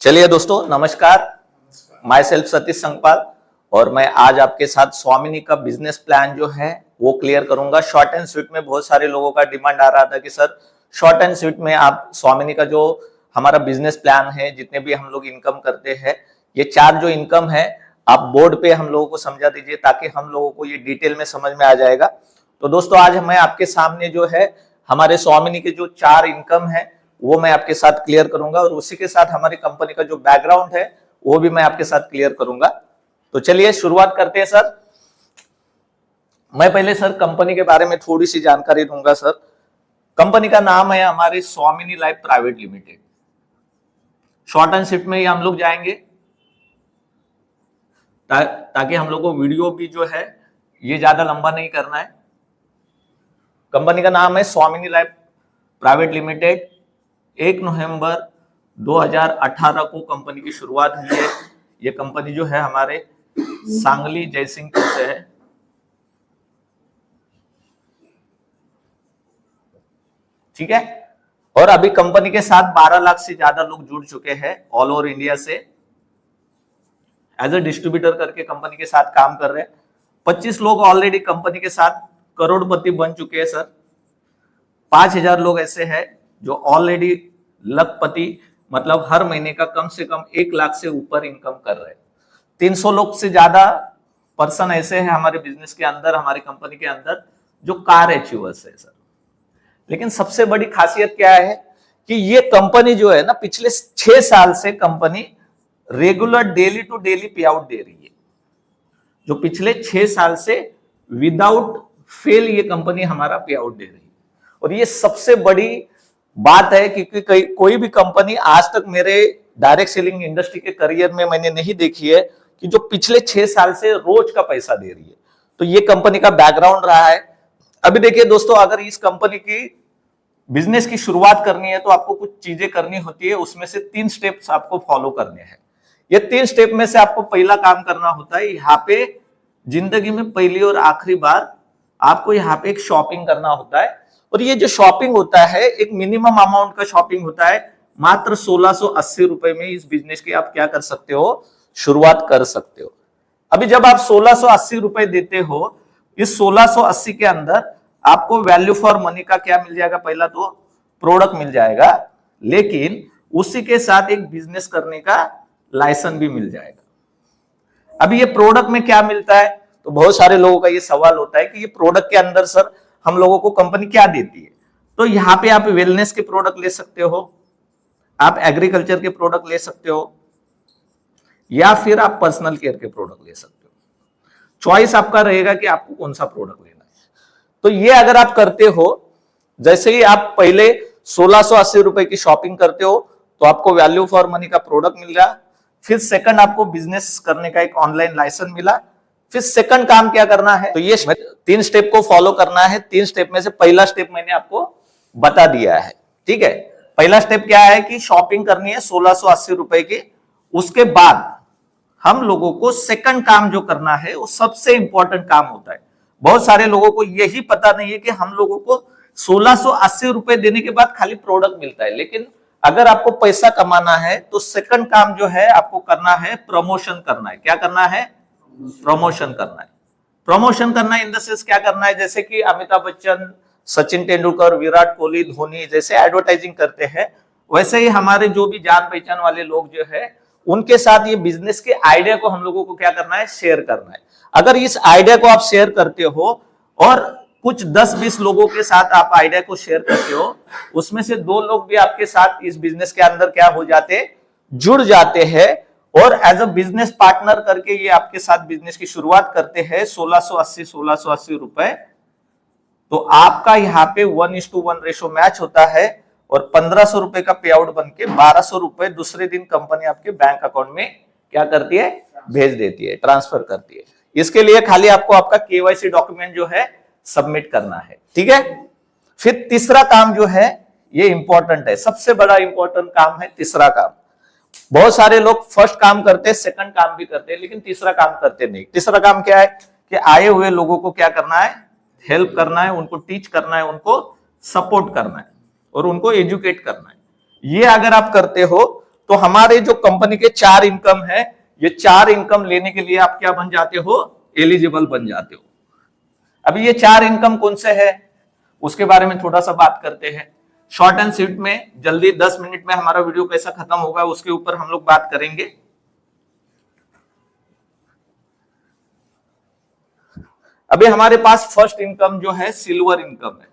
चलिए दोस्तों, नमस्कार। माई सेल्फ सतीश संगपाल और मैं आज आपके साथ स्वामिनी का बिजनेस प्लान जो है वो क्लियर करूंगा। शॉर्ट एंड स्वीट में बहुत सारे लोगों का डिमांड आ रहा था कि सर शॉर्ट एंड स्वीट में आप स्वामिनी का जो हमारा बिजनेस प्लान है, जितने भी हम लोग इनकम करते हैं, ये चार जो इनकम है आप बोर्ड पे हम लोगों को समझा दीजिए ताकि हम लोगों को ये डिटेल में समझ में आ जाएगा। तो दोस्तों आज मैं आपके सामने जो है हमारे स्वामिनी के जो चार इनकम है वो मैं आपके साथ क्लियर करूंगा और उसी के साथ हमारी कंपनी का जो बैकग्राउंड है वो भी मैं आपके साथ क्लियर करूंगा। तो चलिए शुरुआत करते हैं सर। मैं पहले सर कंपनी के बारे में थोड़ी सी जानकारी दूंगा सर। कंपनी का नाम है हमारी स्वामिनी life private limited. Short and sweet में ही हम लोग जाएंगे ताकि हम लोग को वीडियो भी जो है ये ज्यादा लंबा नहीं करना है। कंपनी का नाम है स्वामिनी लाइफ प्राइवेट लिमिटेड। 1 नवंबर 2018 को कंपनी की शुरुआत हुई है। ये कंपनी जो है हमारे सांगली जयसिंहपुर से है। ठीक है। और अभी कंपनी के साथ 12 लाख से ज्यादा लोग जुड़ चुके हैं ऑल ओवर इंडिया से। एज ए डिस्ट्रीब्यूटर करके कंपनी के साथ काम कर रहे हैं। 25 लोग ऑलरेडी कंपनी के साथ करोड़पति बन चुके हैं सर। 5000 लोग ऐसे हैं जो ऑलरेडी लखपति, मतलब हर महीने का कम से कम 1 लाख से ऊपर इनकम कर रहे हैं। 300 लोग से ज्यादा पर्सन ऐसे हैं हमारे बिजनेस के अंदर, हमारी कंपनी के अंदर, जो कार अचीवर्स है सर। लेकिन सबसे बड़ी खासियत क्या है कि ये कंपनी जो है ना, पिछले 6 साल से company regular daily to daily pay out दे रही है। जो पिछले 6 साल से विदाउट फेल ये कंपनी हमारा पे आउट दे रही है। और ये सबसे बड़ी बात है क्योंकि कोई भी कंपनी आज तक मेरे डायरेक्ट सेलिंग इंडस्ट्री के करियर में मैंने नहीं देखी है कि जो पिछले 6 साल से रोज का पैसा दे रही है। तो ये कंपनी का बैकग्राउंड रहा है। अभी देखिए दोस्तों, अगर इस कंपनी की बिजनेस की शुरुआत करनी है तो आपको कुछ चीजें करनी होती है। उसमें से 3 स्टेप्स आपको फॉलो करने हैं। ये 3 स्टेप में से आपको पहला काम करना होता है, यहाँ पे जिंदगी में पहली और आखिरी बार आपको यहाँ पे एक शॉपिंग करना होता है। और ये जो शॉपिंग होता है एक मिनिमम अमाउंट का शॉपिंग होता है। मात्र 1680 रुपए में इस बिजनेस की आप क्या कर सकते हो, शुरुआत कर सकते हो। अभी जब आप 1680 रुपए देते हो, इस 1680 के अंदर आपको वैल्यू फॉर मनी का क्या मिल जाएगा, पहला तो प्रोडक्ट मिल जाएगा, लेकिन उसी के साथ एक बिजनेस करने का लाइसेंस भी मिल जाएगा। अभी ये प्रोडक्ट में क्या मिलता है, तो बहुत सारे लोगों का ये सवाल होता है कि ये प्रोडक्ट के अंदर सर हम लोगों को कंपनी क्या देती है। तो यहाँ पे आप वेलनेस के प्रोडक्ट ले सकते हो, आप एग्रीकल्चर के प्रोडक्ट ले सकते हो, या फिर आप पर्सनल केयर के प्रोडक्ट ले सकते हो। चॉइस आपका रहेगा कि आपको कौन सा प्रोडक्ट लेना है। तो ये अगर आप करते हो, जैसे ही आप पहले 1680 रुपए की शॉपिंग करते हो तो आपको वैल्यू फॉर मनी का प्रोडक्ट मिल रहा। फिर सेकंड आपको बिजनेस करने का एक ऑनलाइन लाइसेंस मिला। फिर सेकंड काम क्या करना है, तो ये 3 स्टेप को फॉलो करना है। 3 स्टेप में से पहला स्टेप मैंने आपको बता दिया है। ठीक है। पहला स्टेप क्या है कि शॉपिंग करनी है 1680 रुपए की। उसके बाद हम लोगों को सेकंड काम जो करना है वो सबसे इंपॉर्टेंट काम होता है। बहुत सारे लोगों को यही पता नहीं है कि हम लोगों को 1680 रुपए देने के बाद खाली प्रोडक्ट मिलता है। लेकिन अगर आपको पैसा कमाना है तो सेकंड काम जो है आपको करना है, प्रमोशन करना है। क्या करना है, प्रमोशन करना है। प्रमोशन करना इन द सेंस क्या करना है, जैसे कि अमिताभ बच्चन, सचिन तेंदुलकर, विराट कोहली, धोनी जैसे एडवर्टाइजिंग करते हैं, वैसे ही हमारे जो भी जान पहचान वाले लोग जो है उनके साथ ये बिजनेस के आइडिया को हम लोगों को क्या करना है, शेयर करना है। अगर इस आइडिया को आप शेयर करते हो और कुछ 10-20 लोगों के साथ आप आइडिया को शेयर करते हो, उसमें से 2 लोग भी आपके साथ इस बिजनेस के अंदर क्या हो जाते, जुड़ जाते हैं और एज अ बिजनेस पार्टनर करके ये आपके साथ बिजनेस की शुरुआत करते हैं 1680 रुपए। तो आपका यहाँ पे 1:1 रेशो मैच होता है और 1500 रुपए का पे आउट बन के 1200 रुपए दूसरे दिन कंपनी आपके बैंक अकाउंट में क्या करती है, भेज देती है, ट्रांसफर करती है। इसके लिए खाली आपको आपका केवाईसी डॉक्यूमेंट जो है सबमिट करना है। ठीक है। फिर तीसरा काम जो है ये इंपॉर्टेंट है, सबसे बड़ा इंपॉर्टेंट काम है तीसरा काम। बहुत सारे लोग फर्स्ट काम करते हैं, सेकंड काम भी करते हैं, लेकिन तीसरा काम करते नहीं। तीसरा काम क्या है कि आए हुए लोगों को क्या करना है, हेल्प करना है, उनको टीच करना है, उनको सपोर्ट करना है और उनको एजुकेट करना है। ये अगर आप करते हो तो हमारे जो कंपनी के 4 इनकम है, ये 4 इनकम लेने के लिए आप क्या बन जाते हो, एलिजिबल बन जाते हो। अभी ये 4 इनकम कौन से है उसके बारे में थोड़ा सा बात करते हैं, शॉर्ट एंड स्वीट में, जल्दी 10 मिनट में हमारा वीडियो कैसा खत्म होगा उसके ऊपर हम लोग बात करेंगे। अभी हमारे पास फर्स्ट इनकम जो है सिल्वर इनकम है,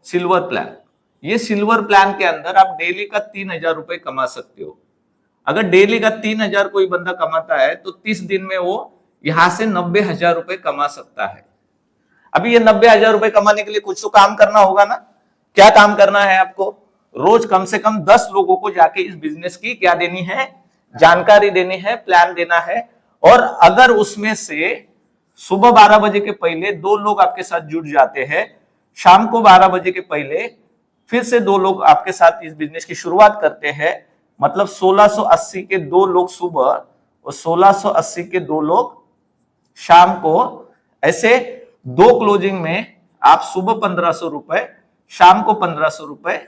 सिल्वर प्लान। ये सिल्वर प्लान के अंदर आप डेली का 3,000 रुपए कमा सकते हो। अगर डेली का 3,000 कोई बंदा कमाता है तो 30 दिन में वो यहां से 90,000 रुपए कमा सकता है। अभी ये 90,000 रुपए कमाने के लिए कुछ तो काम करना होगा ना। क्या काम करना है आपको, रोज कम से कम 10 लोगों को जाके इस बिजनेस की क्या देनी है, जानकारी देनी है, प्लान देना है। और अगर उसमें से सुबह 12 बजे के पहले 2 लोग आपके साथ जुड़ जाते हैं, शाम को 12 बजे के पहले फिर से 2 लोग आपके साथ इस बिजनेस की शुरुआत करते हैं, मतलब 1680 के 2 लोग सुबह और 1680 के 2 लोग शाम को, ऐसे 2 क्लोजिंग में आप सुबह 1500 रुपए, शाम को 1500 रुपए,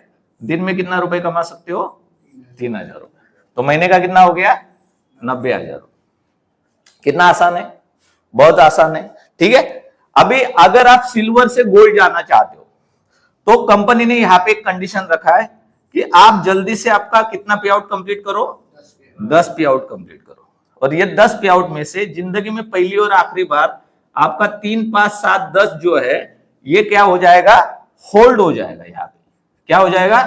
दिन में कितना रुपए कमा सकते हो, 3,000 रुपए। तो महीने का कितना हो गया, 90,000। कितना आसान है, बहुत आसान है। ठीक है, अभी अगर आप सिल्वर से गोल्ड जाना चाहते हो तो कंपनी ने यहां पे एक कंडीशन रखा है कि आप जल्दी से आपका कितना पे आउट कंप्लीट करो, 10 पे आउट कंप्लीट करो। और ये 10 पे आउट में से जिंदगी में पहली और आखिरी बार आपका 3, 5, 7, 10 जो है ये क्या हो जाएगा, होल्ड हो जाएगा। यहाँ पे क्या हो जाएगा,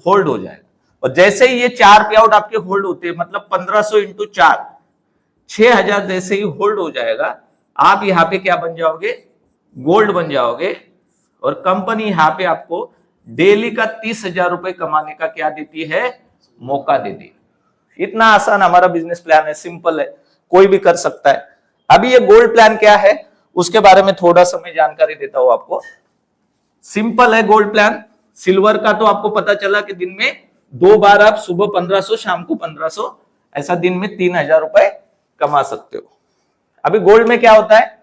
होल्ड हो जाएगा। और जैसे ही ये 4 पे आउट आपके होल्ड होते हैं, मतलब 1500 इंटू 4, 6,000 जैसे ही होल्ड हो जाएगा, आप यहाँ पे क्या बन जाओगे, गोल्ड बन जाओगे। और कंपनी यहाँ पे आपको डेली का 30,000 रुपए कमाने का क्या देती है, मौका देती है। इतना आसान हमारा बिजनेस प्लान है, सिंपल है, कोई भी कर सकता है। अभी ये गोल्ड प्लान क्या है उसके बारे में थोड़ा सा मैं जानकारी देता हूं आपको। सिंपल है गोल्ड प्लान। सिल्वर का तो आपको पता चला कि दिन में 2 बार आप सुबह 1500 शाम को 1500, ऐसा दिन में 3,000 रुपए कमा सकते हो। अभी गोल्ड में क्या होता है,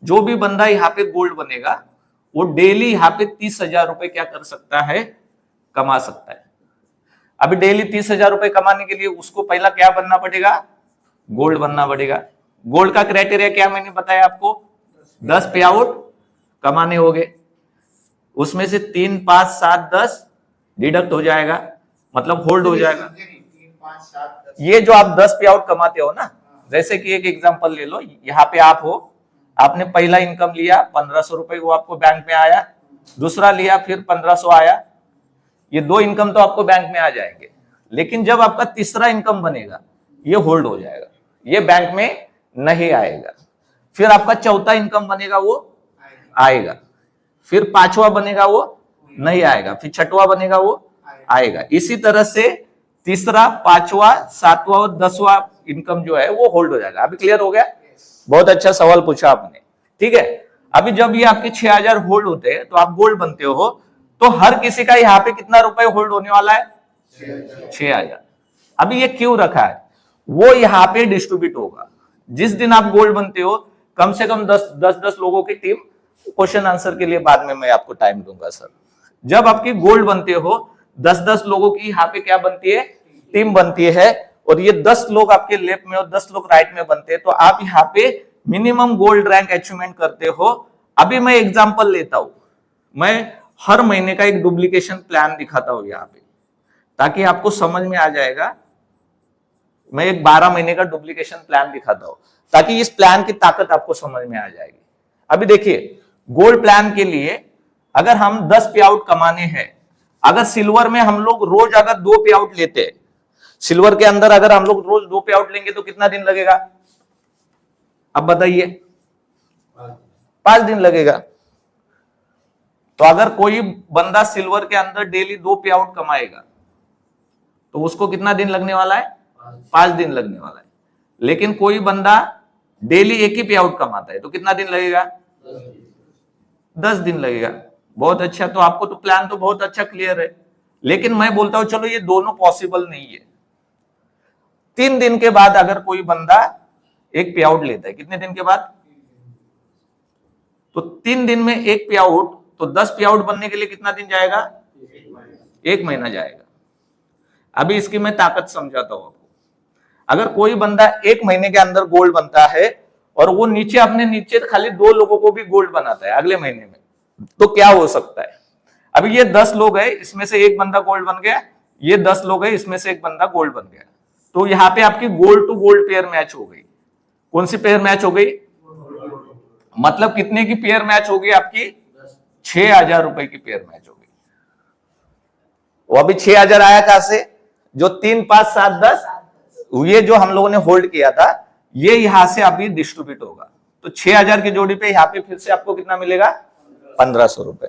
जो भी बंदा यहाँ पे गोल्ड बनेगा वो डेली यहाँ पे 30,000 रुपए क्या कर सकता है, कमा सकता है। अभी डेली 30,000 रुपए कमाने के लिए उसको पहला क्या बनना पड़ेगा, गोल्ड बनना पड़ेगा। गोल्ड का क्राइटेरिया क्या मैंने बताया आपको, 10 पे आउट कमाने होंगे, उसमें से 3, 5, 7, 10 डिडक्ट हो जाएगा, मतलब होल्ड हो जाएगा। ये जो आप 10 पे आउट कमाते हो ना, जैसे कि एक एग्जांपल ले लो, यहाँ पे आप हो, आपने पहला इनकम लिया 1500 रुपए, वो आपको बैंक में आया, दूसरा लिया फिर 1500 आया, ये 2 इनकम तो आपको बैंक में आ जाएंगे। लेकिन जब आपका तीसरा इनकम बनेगा ये होल्ड हो जाएगा, ये बैंक में नहीं आएगा। फिर आपका चौथा इनकम बनेगा वो आएगा, फिर 5वां बनेगा वो नहीं आएगा, फिर 6वां बनेगा वो आएगा। इसी तरह से तीसरा, 5वां, 7वां और 10वां इनकम जो है वो होल्ड हो जाएगा। अभी क्लियर हो गया, बहुत अच्छा सवाल पूछा आपने। ठीक है, अभी जब ये आपके 6,000 होल्ड होते हैं तो आप गोल्ड बनते हो, तो हर किसी का यहाँ पे कितना रुपए होल्ड होने वाला है, 6,000। अभी ये क्यों रखा है, वो यहाँ पे डिस्ट्रीब्यूट होगा। जिस दिन आप गोल्ड बनते हो कम से कम 10 लोगों की टीम, क्वेश्चन आंसर के लिए बाद में मैं आपको टाइम दूंगा सर। जब आपकी गोल्ड बनते हो 10 लोगों की यहाँ पे क्या बनती है, टीम बनती है, और ये 10 लोग आपके लेफ्ट में और 10 लोग राइट में बनते हैं, तो आप यहाँ पे मिनिमम गोल्ड रैंक अचीवमेंट करते हो। अभी मैं एग्जांपल लेता हूं, मैं हर महीने का एक डुप्लीकेशन प्लान दिखाता हूं यहाँ पे, ताकि आपको समझ में आ जाएगा। मैं एक 12 महीने का डुप्लीकेशन प्लान दिखाता हूं ताकि इस प्लान की ताकत आपको समझ में आ जाएगी। अभी देखिए, गोल्ड प्लान के लिए अगर हम 10 पे आउट कमाने हैं, अगर सिल्वर में हम लोग रोज अगर 2 पे आउट लेते हैं, सिल्वर के अंदर अगर हम लोग रोज 2 पे आउट लेंगे तो कितना दिन लगेगा, अब बताइए, 5 दिन लगेगा। तो अगर कोई बंदा सिल्वर के अंदर डेली 2 पे आउट कमाएगा तो उसको कितना दिन लगने वाला है, 5 दिन लगने वाला है। लेकिन कोई बंदा डेली एक ही पे आउट कमाता है तो कितना दिन लगेगा, 10 दिन लगेगा। बहुत अच्छा, तो आपको तो प्लान तो बहुत अच्छा क्लियर है। लेकिन मैं बोलता हूं चलो ये दोनों पॉसिबल नहीं है। 3 दिन के बाद अगर कोई बंदा एक पे आउट लेता है, कितने दिन के बाद, तो 3 दिन में एक पे आउट, तो 10 पे आउट बनने के लिए कितना दिन जाएगा, 1 महीना जाएगा। अभी इसकी मैं ताकत समझाता हूं आपको। अगर कोई बंदा 1 महीने के अंदर गोल्ड बनता है और वो नीचे अपने नीचे खाली 2 लोगों को भी गोल्ड बनाता है अगले महीने में, तो क्या हो सकता है? अभी ये 10 लोग है, इसमें से एक बंदा गोल्ड बन गया, ये 10 लोग है, इसमें से एक बंदा गोल्ड बन गया, तो यहां पे आपकी gold to gold pair match हो गई। कौन सी पेयर मैच हो गई? मतलब कितने की पेयर मैच हो गई आपकी? 6,000 रुपए की पेयर मैच हो गई। वो अभी 6,000 आया कहां से? जो 3, 5, 7, 10 ये जो हम लोगों ने होल्ड किया था, ये यहां से अभी डिस्ट्रीब्यूट होगा। तो 6,000 की जोड़ी पे यहाँ पे फिर से आपको कितना मिलेगा? 1,500 रुपए।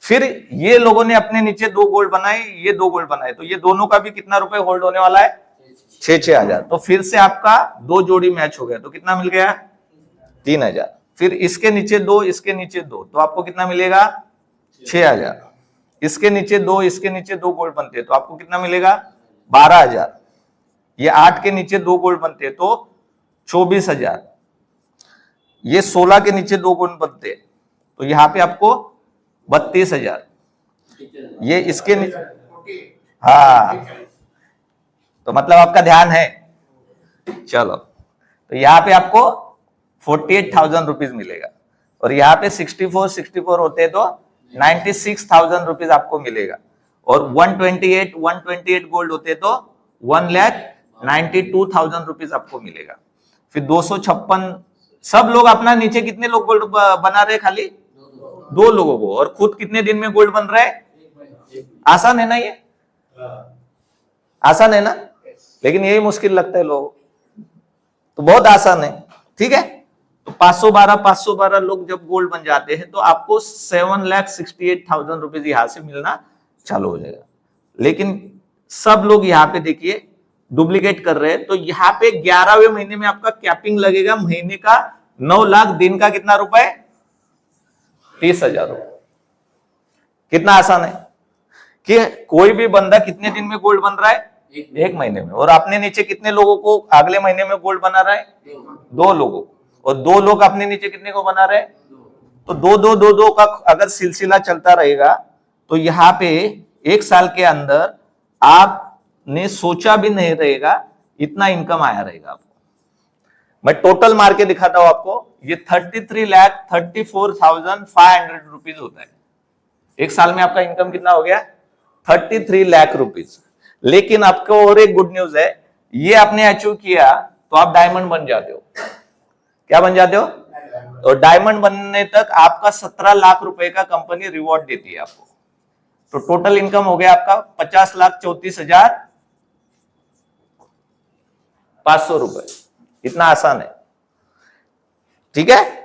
फिर ये लोगों ने अपने नीचे 2 गोल्ड बनाए, ये 2 गोल्ड बनाए, तो ये दोनों का भी कितना रुपए होल्ड होने वाला है? 6,000। तो फिर से आपका 2 जोड़ी मैच हो गया, तो कितना मिल गया? 3,000। फिर इसके नीचे 2, इसके नीचे 2, तो आपको कितना मिलेगा? 6,000। इसके नीचे 2, इसके नीचे 2 गोल्ड बनते हैं, तो आपको कितना मिलेगा? 12,000। ये 8 के नीचे 2 गोल्ड बनते हैं, तो 24,000। ये 16 के नीचे 2 गोल्ड बनते हैं, तो यहां पे आपको 32,000। ये इसके नीचे, हाँ, तो मतलब आपका ध्यान है। चलो, तो यहां पे आपको 48,000 रुपीज मिलेगा, और यहाँ पे 64 होते तो 96,000 रुपीज आपको मिलेगा, और 128 गोल्ड होते तो 1,92,000 रुपीज आपको मिलेगा। फिर 256, सब लोग अपना नीचे कितने लोग गोल्ड बना रहे? खाली 2 लोगों को, और खुद कितने दिन में गोल्ड बन रहा है? आसान है ना ये? आसान है ना? लेकिन यही मुश्किल लगता है लोगों, तो बहुत आसान है। ठीक है, तो 512 लोग जब गोल्ड बन जाते हैं, तो आपको 7,68,000 रुपीज यहां से मिलना चालू हो जाएगा। लेकिन सब लोग यहाँ पे देखिए डुप्लीकेट कर रहे हैं, तो यहाँ पे 11वें महीने में आपका कैपिंग लगेगा महीने का 9 लाख, दिन का कितना रुपए? 30,000 रुपए। कितना आसान है कि कोई भी बंदा कितने दिन में गोल्ड बन रहा है? 1 महीने में। और अपने नीचे कितने लोगों को अगले महीने में गोल्ड बना रहा है? 2 लोगों को। और 2 लोग अपने नीचे कितने को बना रहे हैं? तो 2 का अगर सिलसिला चलता रहेगा, तो यहाँ पे 1 साल के अंदर आपने सोचा भी नहीं रहेगा इतना इनकम आया रहेगा आपको। मैं टोटल मार के दिखाता हूं आपको। ये 33,34,500 रुपीज होता है। 1 साल में आपका इनकम कितना हो गया? 33 लाख रुपीज। लेकिन आपको और एक गुड न्यूज है, ये आपने अचीव किया तो आप डायमंड बन जाते हो। क्या बन जाते हो? तो डायमंड बनने तक आपका 17 लाख रुपए का कंपनी रिवॉर्ड देती है आपको। तो टोटल इनकम हो गया आपका 50,34,500 रुपए। इतना आसान है। ठीक है।